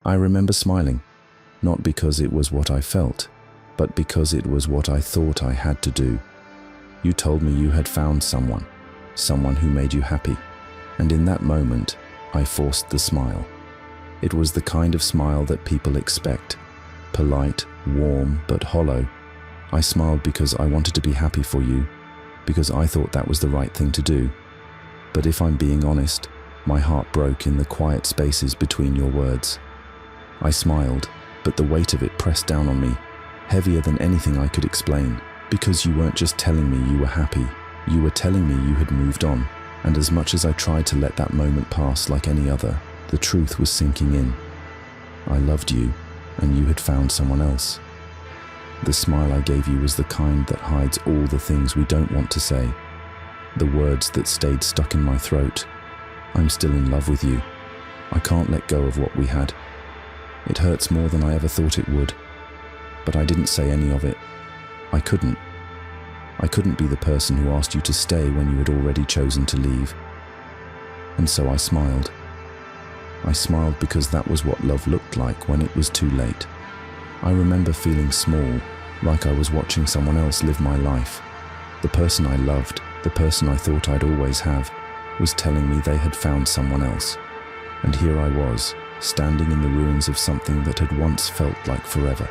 I remember smiling, not because it was what I felt, but because it was what I thought I had to do. You told me you had found someone who made you happy, and in that moment, I forced the smile. It was the kind of smile that people expect, polite, warm, but hollow. I smiled because I wanted to be happy for you, because I thought that was the right thing to do. But if I'm being honest, my heart broke in the quiet spaces between your words. I smiled, but the weight of it pressed down on me, heavier than anything I could explain, because you weren't just telling me you were happy, you were telling me you had moved on, and as much as I tried to let that moment pass like any other, the truth was sinking in. I loved you, and you had found someone else. The smile I gave you was the kind that hides all the things we don't want to say, the words that stayed stuck in my throat. I'm still in love with you. I can't let go of what we had. It hurts more than I ever thought it would, but I didn't say any of it. I couldn't. I couldn't be the person who asked you to stay when you had already chosen to leave. And so I smiled. I smiled because that was what love looked like when it was too late. I remember feeling small, like I was watching someone else live my life. The person I loved, the person I thought I'd always have, was telling me they had found someone else. And here I was, standing in the ruins of something that had once felt like forever.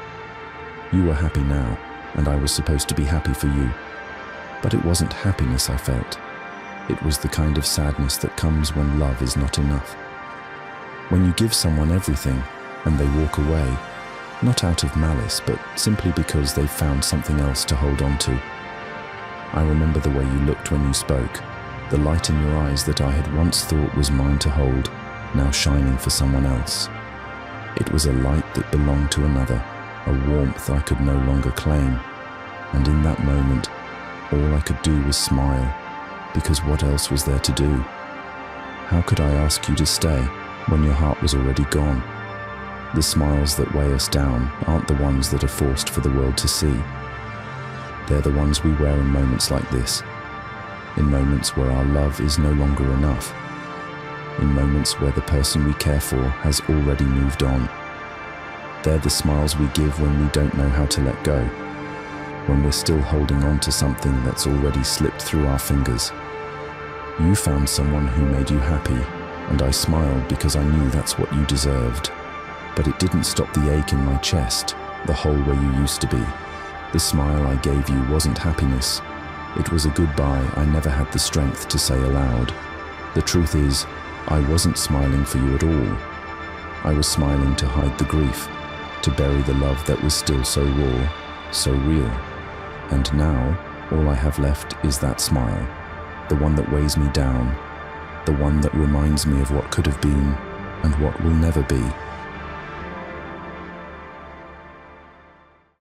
You were happy now, and I was supposed to be happy for you. But it wasn't happiness I felt. It was the kind of sadness that comes when love is not enough. When you give someone everything, and they walk away, not out of malice, but simply because they've found something else to hold on to. I remember the way you looked when you spoke, the light in your eyes that I had once thought was mine to hold, now shining for someone else. It was a light that belonged to another, a warmth I could no longer claim. And in that moment, all I could do was smile, because what else was there to do? How could I ask you to stay when your heart was already gone? The smiles that weigh us down aren't the ones that are forced for the world to see. They're the ones we wear in moments like this, in moments where our love is no longer enough, in moments where the person we care for has already moved on. They're the smiles we give when we don't know how to let go, when we're still holding on to something that's already slipped through our fingers. You found someone who made you happy, and I smiled because I knew that's what you deserved. But it didn't stop the ache in my chest, the hole where you used to be. The smile I gave you wasn't happiness. It was a goodbye I never had the strength to say aloud. The truth is, I wasn't smiling for you at all. I was smiling to hide the grief, to bury the love that was still so raw, so real. And now, all I have left is that smile, the one that weighs me down, the one that reminds me of what could have been and what will never be.